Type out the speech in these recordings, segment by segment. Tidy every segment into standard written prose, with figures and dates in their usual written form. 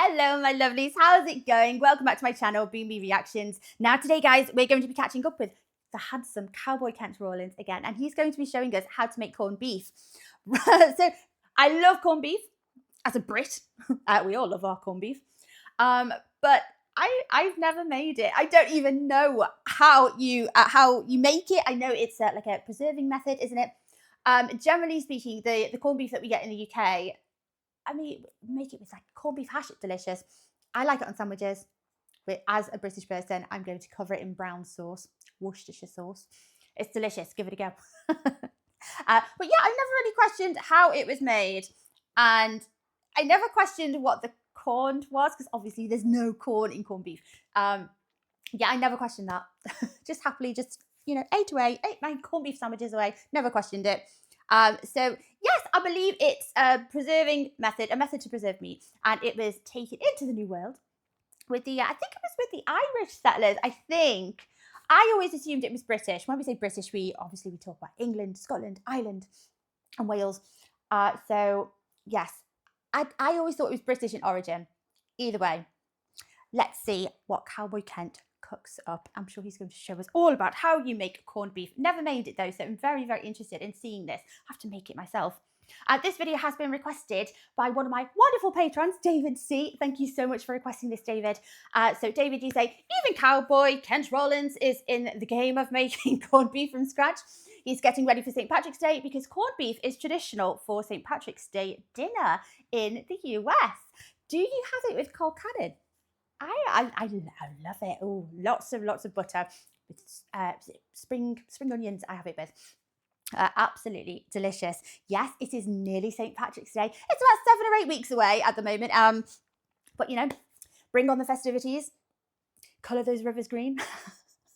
Hello, my lovelies. How's it going? Welcome back to my channel, Boomy Reactions. Now, today, guys, we're going to be catching up with the handsome Cowboy Kent Rawlins again, and he's going to be showing us how to make corned beef. So, I love corned beef as a Brit. We all love our corned beef. But I've never made it. I don't even know how you make it. I know it's like a preserving method, isn't it? Generally speaking, the corned beef that we get in the UK, I mean, make it with like corned beef hash. It's delicious. I like it on sandwiches. But as a British person, I'm going to cover it in brown sauce, Worcestershire sauce. It's delicious. Give it a go. But yeah, I never really questioned how it was made. And I never questioned what the corn was, because obviously there's no corn in corned beef. Yeah, I never questioned that. Just happily, ate my corned beef sandwiches away. Never questioned it. So yes, I believe it's a preserving method, a method to preserve meat, and it was taken into the New World with the, I think it was with the Irish settlers. I always assumed it was British. When we say British, we talk about England, Scotland, Ireland, and Wales. So yes, I always thought it was British in origin. Either way, let's see what Cowboy Kent cooks up. I'm sure he's going to show us all about how you make corned beef. Never made it though, so I'm very, very interested in seeing this. I have to make it myself. This video has been requested by one of my wonderful patrons, David C. Thank you so much for requesting this, David. So David, you say, even Cowboy Kent Rawlins is in the game of making corned beef from scratch. He's getting ready for St. Patrick's Day because corned beef is traditional for St. Patrick's Day dinner in the US. Do you have it with cold cannon? I love it. Oh, lots of butter with spring onions. I have it with. Absolutely delicious. Yes, it is nearly St. Patrick's Day. It's about 7 or 8 weeks away at the moment. But bring on the festivities. Colour those rivers green.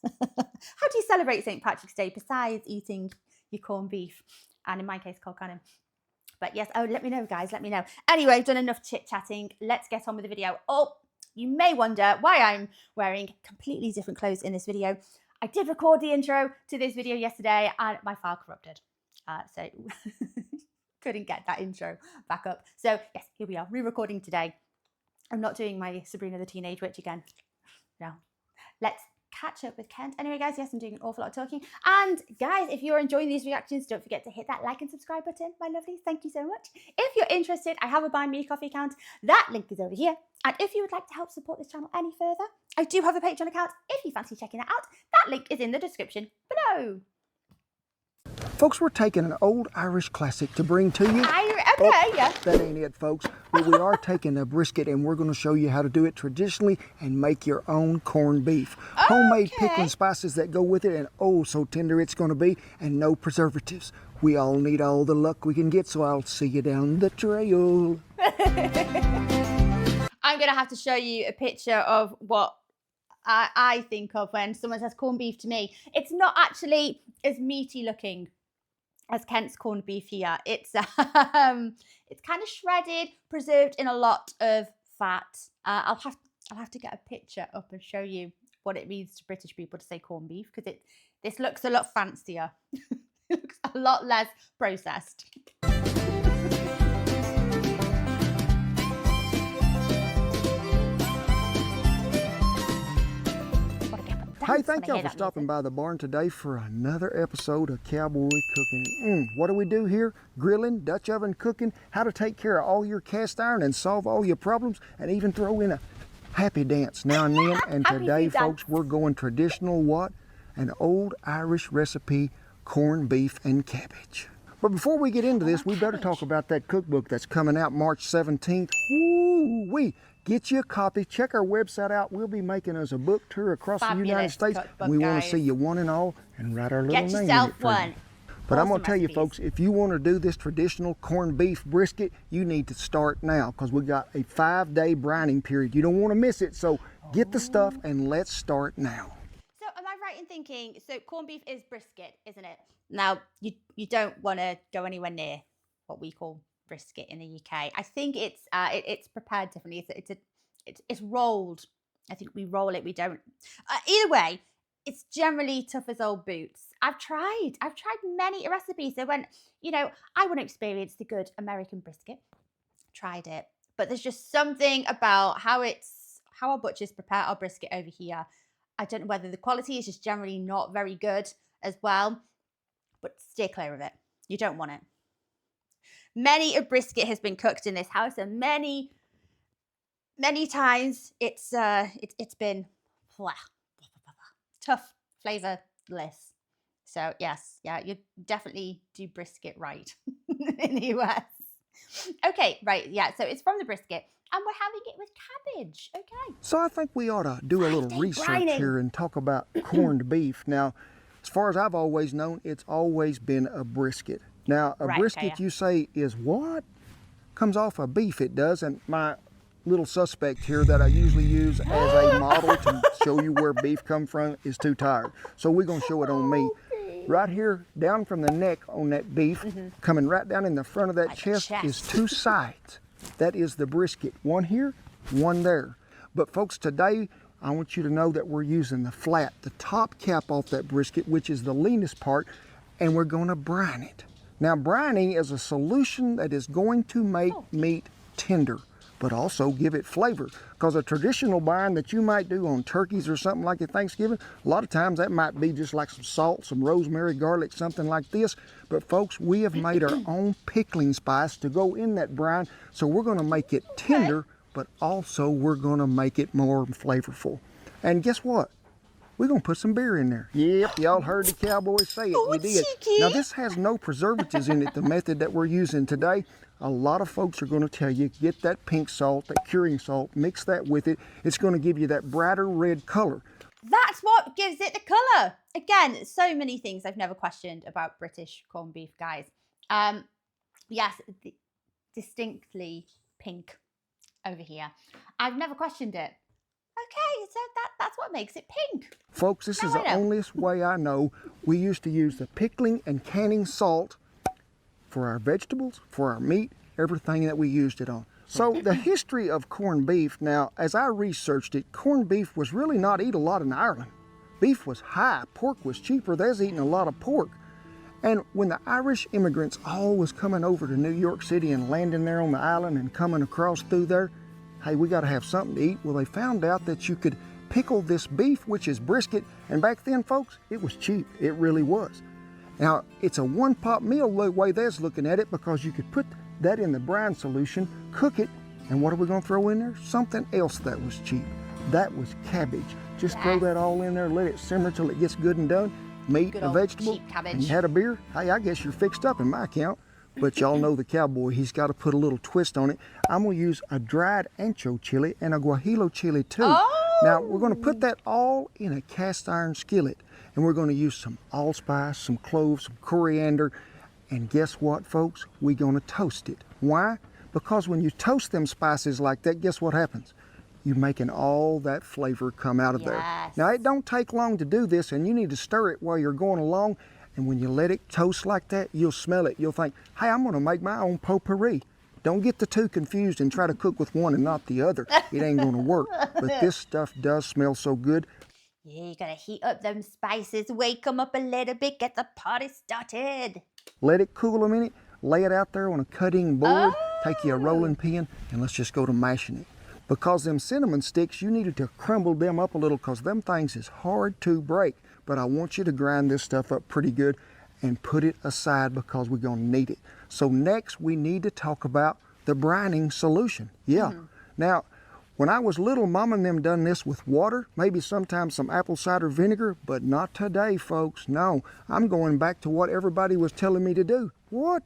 How do you celebrate St. Patrick's Day besides eating your corned beef? And in my case, cold cannon. But yes, let me know, guys. Let me know. Anyway, I've done enough chit-chatting. Let's get on with the video. Oh, you may wonder why I'm wearing completely different clothes in this video. I did record the intro to this video yesterday and my file corrupted. So couldn't get that intro back up. So yes, here we are, re-recording today. I'm not doing my Sabrina the Teenage Witch again. No. Let's catch up with Kent. Anyway, guys, yes, I'm doing an awful lot of talking. And guys, if you're enjoying these reactions, don't forget to hit that like and subscribe button, my lovelies. Thank you so much. If you're interested, I have a Buy Me a Coffee account. That link is over here. And if you would like to help support this channel any further, I do have a Patreon account. If you fancy checking that out, that link is in the description below. Folks, we're taking an old Irish classic to bring to you. Okay, yeah. That ain't it, folks. But we are taking a brisket and we're going to show you how to do it traditionally and make your own corned beef. Okay. Homemade pickling spices that go with it, and oh, so tender it's going to be, and no preservatives. We all need all the luck we can get, so I'll see you down the trail. I'm going to have to show you a picture of what I think of when someone says corned beef to me. It's not actually as meaty looking as Kent's corned beef here. It's kind of shredded, preserved in a lot of fat. I'll have to get a picture up and show you what it means to British people to say corned beef, because this looks a lot fancier. It looks a lot less processed. Hey, thank y'all for stopping by the barn today for another episode of Cowboy Cooking. What do we do here? Grilling, Dutch oven cooking, how to take care of all your cast iron and solve all your problems, and even throw in a happy dance now and then. And today, folks, we're going traditional what? An old Irish recipe, corned beef and cabbage. But before we get into this, we better talk about that cookbook that's coming out March 17th. Woo-wee! Get you a copy. Check our website out. We'll be making us a book tour across the United States. And we want to see you one and all and write our little name in it. Get yourself one. But I'm going to tell you, folks, if you want to do this traditional corned beef brisket, you need to start now, because we got a 5-day brining period. You don't want to miss it. So get the stuff and let's start now. So am I right in thinking, so corned beef is brisket, isn't it? Now, you don't want to go anywhere near what we call brisket in the UK. I think it's prepared differently. It's rolled. I think we roll it. We don't. Either way, it's generally tough as old boots. I've tried many recipes. So when I want to experience the good American brisket, tried it, but there's just something about how our butchers prepare our brisket over here. I don't know whether the quality is just generally not very good as well, but steer clear of it. You don't want it. Many a brisket has been cooked in this house, and many times it's been tough, flavorless. So yes, yeah, you definitely do brisket right in the US. Okay, right, yeah, so it's from the brisket, and we're having it with cabbage. Okay. So I think we ought to do a little research here and talk about corned beef. Now, as far as I've always known, it's always been a brisket. Now, a brisket, you say, is what? Comes off of beef, it does. And my little suspect here that I usually use as a model to show you where beef come from is too tired. So we're going to show it on me. Right here, down from the neck on that beef, coming right down in the front of that chest is two sides. That is the brisket. One here, one there. But folks, today, I want you to know that we're using the flat, the top cap off that brisket, which is the leanest part, and we're going to brine it. Now, brining is a solution that is going to make meat tender, but also give it flavor. Because a traditional brine that you might do on turkeys or something like at Thanksgiving, a lot of times that might be just like some salt, some rosemary, garlic, something like this. But folks, we have made our own pickling spice to go in that brine, so we're gonna make it tender, but also we're gonna make it more flavorful. And guess what? We're gonna put some beer in there. Yep, y'all heard the cowboy say it, you did. Now this has no preservatives in it, the method that we're using today. A lot of folks are going to tell you, get that pink salt, that curing salt, mix that with it. It's going to give you that brighter red color. That's what gives it the color. Again, so many things I've never questioned about British corned beef, guys. Yes, distinctly pink over here. I've never questioned it. Okay, so that's what makes it pink. Folks, this is the only way I know. We used to use the pickling and canning salt for our vegetables, for our meat, everything that we used it on. So the history of corned beef, now as I researched it, corned beef was really not eaten a lot in Ireland. Beef was high, pork was cheaper, they was eating a lot of pork. And when the Irish immigrants all was coming over to New York City and landing there on the island and coming across through there, hey, we gotta have something to eat. Well, they found out that you could pickle this beef, which is brisket, and back then, folks, it was cheap, it really was. Now, it's a one-pot meal the way they're looking at it, because you could put that in the brine solution, cook it, and what are we going to throw in there? Something else that was cheap. That was cabbage. Just throw that all in there, let it simmer till it gets good and done. Meat, a vegetable, and you had a beer. Hey, I guess you're fixed up in my account. But y'all know the cowboy, he's got to put a little twist on it. I'm going to use a dried ancho chili and a guajillo chili too. Now, we're going to put that all in a cast iron skillet. And we're going to use some allspice, some cloves, some coriander, and guess what, folks? We're going to toast it. Why? Because when you toast them spices like that, guess what happens? You're making all that flavor come out of there. Now, it don't take long to do this, and you need to stir it while you're going along, and when you let it toast like that, you'll smell it. You'll think, hey, I'm going to make my own potpourri. Don't get the two confused and try to cook with one and not the other. It ain't going to work. But this stuff does smell so good. Yeah, you gotta heat up them spices, wake them up a little bit, get the party started. Let it cool a minute, lay it out there on a cutting board, take you a rolling pin, and let's just go to mashing it. Because them cinnamon sticks, you needed to crumble them up a little, because them things is hard to break. But I want you to grind this stuff up pretty good and put it aside, because we're gonna need it. So next, we need to talk about the brining solution. Now, when I was little, Mom and them done this with water, maybe sometimes some apple cider vinegar, but not today, folks. No, I'm going back to what everybody was telling me to do. What?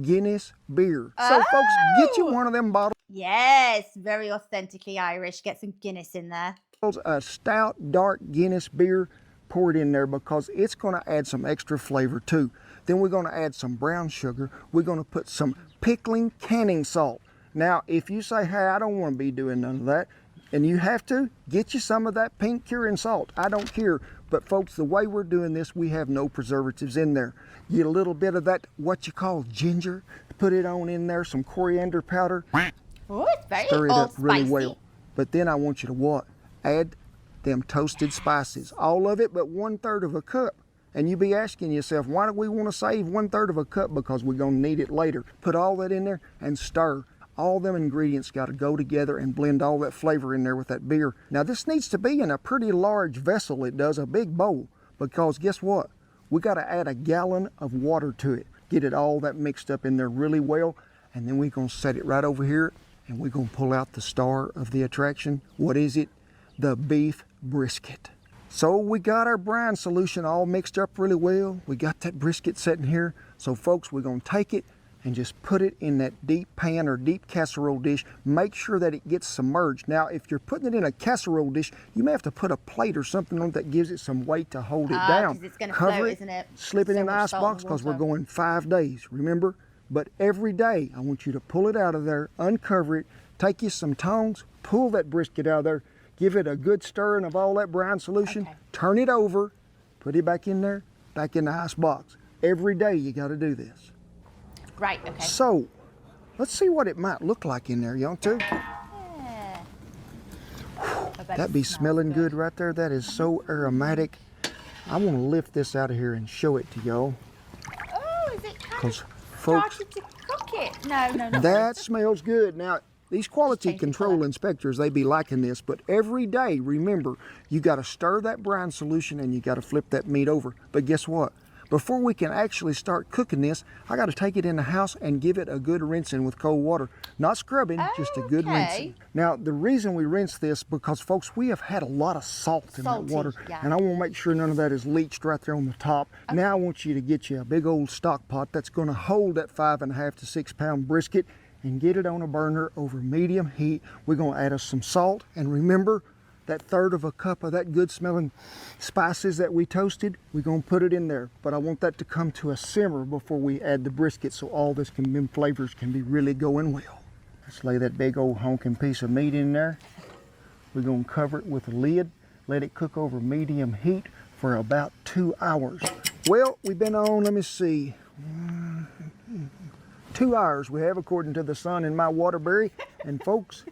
Guinness beer. So folks, get you one of them bottles. Yes, very authentically Irish. Get some Guinness in there. A stout, dark Guinness beer, pour it in there, because it's going to add some extra flavor too. Then we're going to add some brown sugar. We're going to put some pickling canning salt. Now, if you say, hey, I don't want to be doing none of that, and you have to, get you some of that pink curing salt. I don't care. But folks, the way we're doing this, we have no preservatives in there. Get a little bit of that, what you call ginger, put it on in there, some coriander powder. Oh, it's very stir it up really spicy. well. But then I want you to what? Add them toasted spices. All of it but 1/3 of a cup. And you be asking yourself, why do we want to save 1/3 of a cup? Because we're going to need it later. Put all that in there and stir. All them ingredients got to go together and blend all that flavor in there with that beer. Now this needs to be in a pretty large vessel, it does, a big bowl, because guess what? We got to add a gallon of water to it. Get it all that mixed up in there really well, and then we're going to set it right over here, and we're going to pull out the star of the attraction. What is it? The beef brisket. So we got our brine solution all mixed up really well. We got that brisket sitting here. So folks, we're going to take it and just put it in that deep pan or deep casserole dish. Make sure that it gets submerged. Now, if you're putting it in a casserole dish, you may have to put a plate or something on it that gives it some weight to hold it down. It's gonna Cover float, it, isn't it? slip it in the ice box because we're going 5 days, remember? But every day, I want you to pull it out of there, uncover it, take you some tongs, pull that brisket out of there, give it a good stirring of all that brine solution, turn it over, put it back in there, back in the ice box. Every day you got to do this. Right, okay. So, let's see what it might look like in there, you want to? Yeah. That be smelling good right there. That is so aromatic. I want to lift this out of here and show it to y'all. Oh, is it kind of Folks, started to cook it? No. that smells good. Now, these quality control inspectors, they be liking this, but every day, remember, you got to stir that brine solution and you got to flip that meat over. But guess what? Before we can actually start cooking this, I got to take it in the house and give it a good rinsing with cold water. Not scrubbing, just a good rinsing. Now, the reason we rinse this, because folks, we have had a lot of salt in that water, and I want to make sure none of that is leached right there on the top. Now I want you to get you a big old stock pot that's going to hold that 5.5 to 6 pound brisket and get it on a burner over medium heat. We're going to add us some salt, and remember, that 1/3 of a cup of that good smelling spices that we toasted, we're going to put it in there. But I want that to come to a simmer before we add the brisket so all this them flavors can be really going well. Let's lay that big old honking piece of meat in there. We're going to cover it with a lid, let it cook over medium heat for about 2 hours. Well, we've been on, let me see, 2 hours we have according to the sun in my Waterbury. And folks,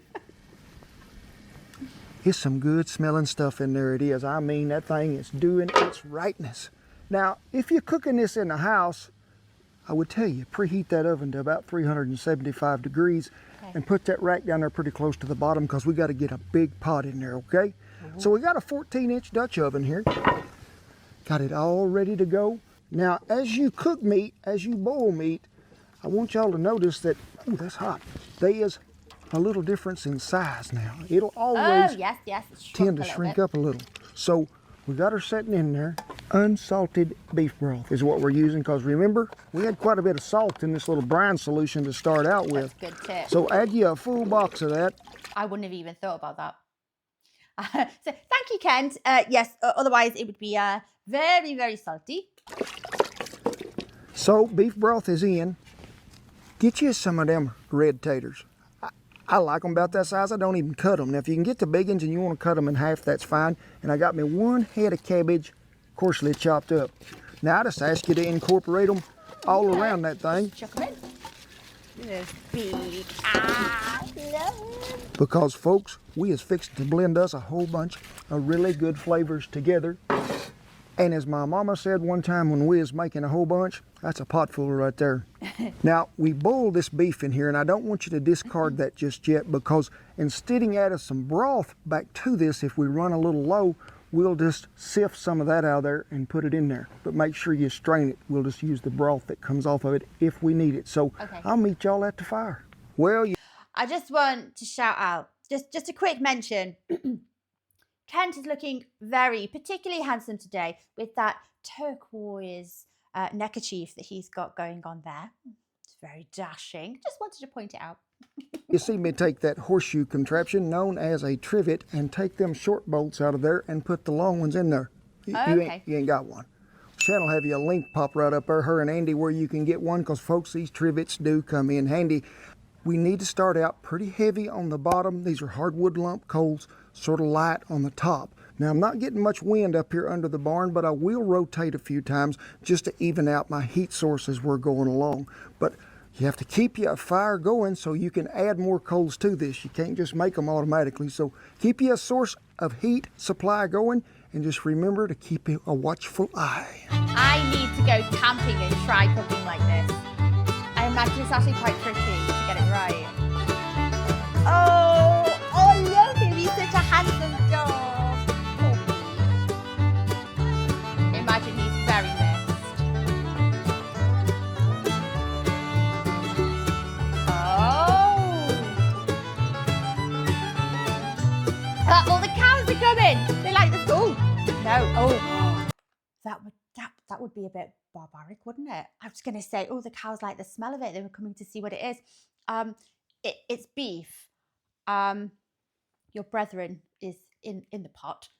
it's some good smelling stuff in there, it is. I mean, that thing is doing its rightness. Now, if you're cooking this in the house, I would tell you, preheat that oven to about 375 degrees and put that rack down there pretty close to the bottom because we got to get a big pot in there, okay? So we got a 14-inch Dutch oven here. Got it all ready to go. Now, as you cook meat, as you boil meat, I want y'all to notice that, oh, that's hot. There is a little difference in size now. It'll always tend to shrink up a little. So we got her sitting in there. Unsalted beef broth is what we're using because remember, we had quite a bit of salt in this little brine solution to start out with. That's a good tip. So add you a full box of that. I wouldn't have even thought about that. So thank you, Kent. Yes, otherwise it would be very, very salty. So beef broth is in. Get you some of them red taters. I like them about that size. I don't even cut them. Now, if you can get the big ones and you want to cut them in half, that's fine. And I got me 1 head of cabbage, coarsely chopped up. Now, I just ask you to incorporate them all around that thing. Chuck them in. This big. I love it. Because, folks, we is fixing to blend us a whole bunch of really good flavors together. And as my mama said one time when we was making a whole bunch, that's a pot full right there. Now, we boiled this beef in here, and I don't want you to discard that just yet because instead of adding some broth back to this, if we run a little low, we'll just sift some of that out of there and put it in there. But make sure you strain it. We'll just use the broth that comes off of it if we need it. So I'll meet y'all at the fire. Well, I just want to shout out, just a quick mention. Kent is looking particularly handsome today with that turquoise neckerchief that he's got going on there. It's very dashing. Just wanted to point it out. You see me take that horseshoe contraption known as a trivet and take them short bolts out of there and put the long ones in there. You ain't got one. Shan'll have you a link pop right up there, her and Andy, where you can get one because, folks, these trivets do come in handy. We need to start out pretty heavy on the bottom. These are hardwood lump coals, sort of light on the top. Now, I'm not getting much wind up here under the barn, but I will rotate a few times just to even out my heat source as we're going along. But you have to keep your fire going so you can add more coals to this. You can't just make them automatically. So keep your source of heat supply going and just remember to keep a watchful eye. I need to go camping and try cooking like this. I imagine it's actually quite tricky to get it right. Oh, look him. He's such a handsome dog. Poor Beef. Imagine he's very missed. All the cows are coming. They like this. Oh, no. Oh, that would be a bit barbaric, wouldn't it? I was going to say, oh, the cows like the smell of it. They were coming to see what it is. It's beef. Your brethren is in the pot.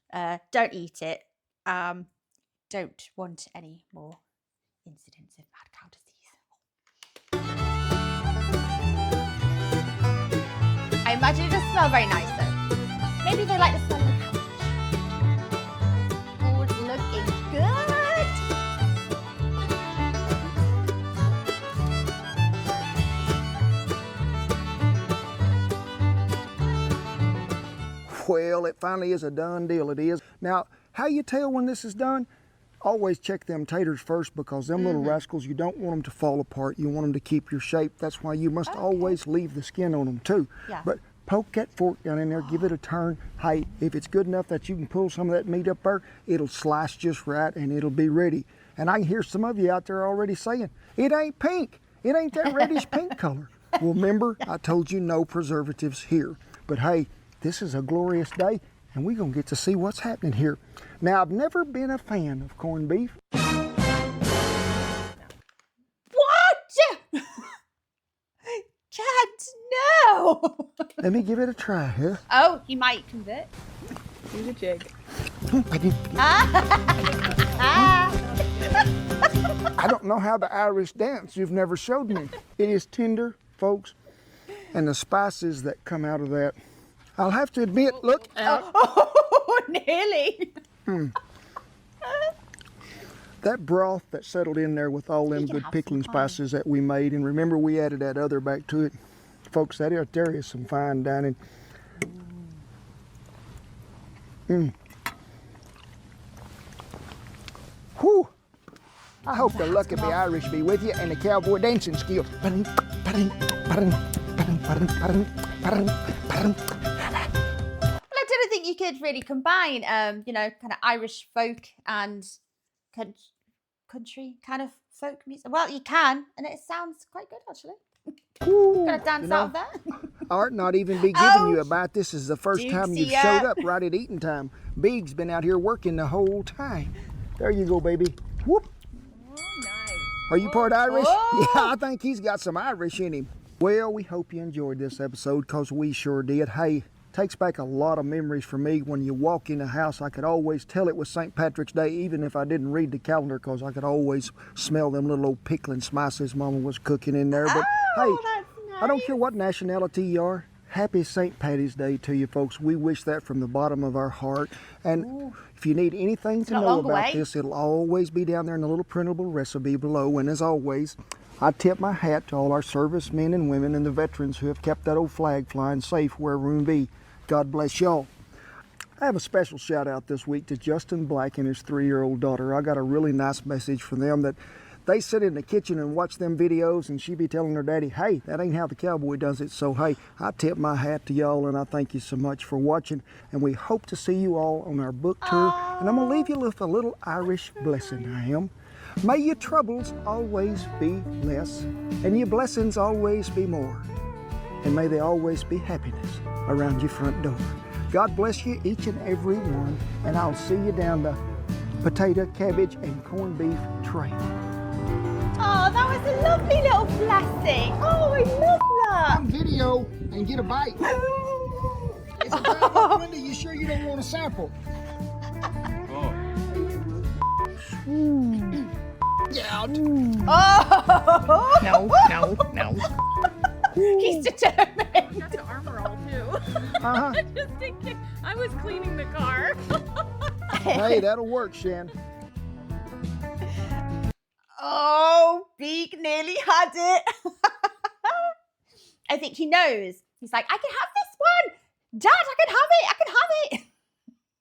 Don't eat it. Don't want any more incidents of mad cow disease. I imagine it does smell very nice though. Maybe they like the smell of the cabbage. Oh, it's looking good. Well, it finally is a done deal, it is. Now, how you tell when this is done? Always check them taters first, because them little rascals, you don't want them to fall apart. You want them to keep your shape. That's why you must always leave the skin on them too. Yeah. But poke that fork down in there, give it a turn. Hey, if it's good enough that you can pull some of that meat up there, it'll slice just right and it'll be ready. And I can hear some of you out there already saying, it ain't pink. It ain't that reddish pink color. Well, remember, I told you no preservatives here. But hey, this is a glorious day, and we're gonna get to see what's happening here. Now, I've never been a fan of corned beef. What? Chad, no. Let me give it a try, huh? Oh, he might convert. Do the jig. I don't know how the Irish dance. You've never showed me. It is tender, folks, and the spices that come out of that. I'll have to admit, look out. Oh, nearly. That broth that settled in there with all them good pickling spices that we made, and remember we added that other back to it. Folks, that right there is some fine dining. Whew. I hope the luck of the Irish be with you and the cowboy dancing skills. I don't think you could really combine, you know, kind of Irish folk and country kind of folk music. Well, you can, and it sounds quite good actually. Ooh, Gonna dance out of there. Art not even be giving you a bite. This is the first time you've Dukesy, showed up right at eating time. Big's been out here working the whole time. There you go, baby. Whoop. Oh, nice. Are you part Irish? Whoa. Yeah, I think he's got some Irish in him. Well, we hope you enjoyed this episode, because we sure did. Hey, takes back a lot of memories for me. When you walk in the house, I could always tell it was St. Patrick's Day, even if I didn't read the calendar, because I could always smell them little old pickling spices Mama was cooking in there. But hey, That's nice. I don't care what nationality you are. Happy St. Patty's Day to you folks. We wish that from the bottom of our heart. And if you need anything to know about this, it'll always be down there in the little printable recipe below. And as always, I tip my hat to all our servicemen and women and the veterans who have kept that old flag flying safe wherever we be. God bless y'all. I have a special shout out this week to Justin Black and his 3-year-old daughter. I got a really nice message from them that they sit in the kitchen and watch them videos, and she be telling her daddy, hey, that ain't how the cowboy does it. So hey, I tip my hat to y'all, and I thank you so much for watching, and we hope to see you all on our book tour. And I'm gonna leave you with a little Irish blessing. I am. May your troubles always be less, and your blessings always be more, and may there always be happiness around your front door. God bless you, each and every one, and I'll see you down the potato, cabbage, and corned beef trail. Oh, that was a lovely little blessing. Oh, I love that. On video and get a bite. It's a drive-up window. You sure you don't want a sample? Get out. Oh. No. He's determined. I got the armor all too. Uh-huh. Just thinking, I was cleaning the car. Hey, that'll work, Shan. Oh, Beak nearly had it. I think he knows. He's like, I can have this one. Dad, I can have it. I can have it.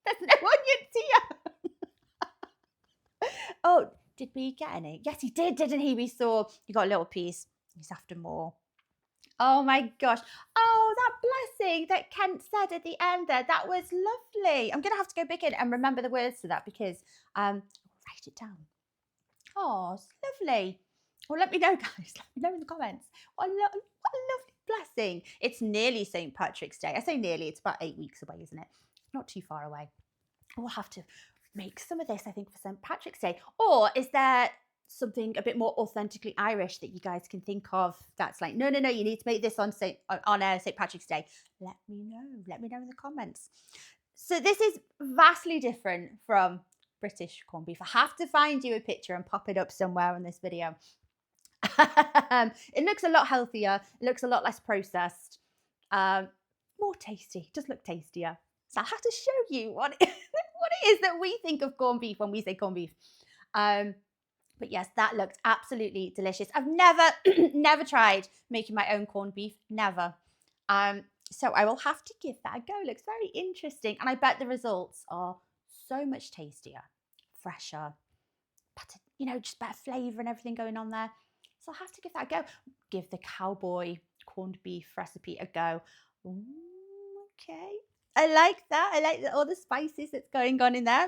There's no onions here. Oh, did we get any? Yes, he did, didn't he? We saw you got a little piece. He's after more. Oh my gosh. Oh, that blessing that Kent said at the end there. That was lovely. I'm going to have to go back in and remember the words to that because I'll write it down. Oh, it's lovely. Well, let me know, guys. Let me know in the comments. What a lovely blessing. It's nearly St. Patrick's Day. I say nearly, it's about 8 weeks away, isn't it? Not too far away. We'll have to make some of this, I think, for St. Patrick's Day. Or is there something a bit more authentically Irish that you guys can think of that's like, no, you need to make this on St. Patrick's Day? Let me know in the comments. So this is vastly different from British corned beef. I have to find you a picture and pop it up somewhere on this video. It looks a lot healthier, it looks a lot less processed, more tasty, just look tastier. So I'll have to show you what it is that we think of corned beef when we say corned beef. But yes, that looked absolutely delicious. I've never tried making my own corned beef, never. So I will have to give that a go. It looks very interesting. And I bet the results are so much tastier, fresher, better, just better flavor and everything going on there. So I'll have to give that a go. Give the Cowboy corned beef recipe a go. Ooh, okay. I like that. I like all the spices that's going on in there.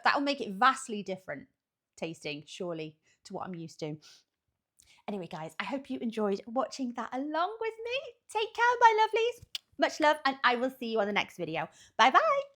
That'll make it vastly different tasting, surely, to what I'm used to. Anyway, guys, I hope you enjoyed watching that along with me. Take care, my lovelies. Much love, and I will see you on the next video. Bye-bye.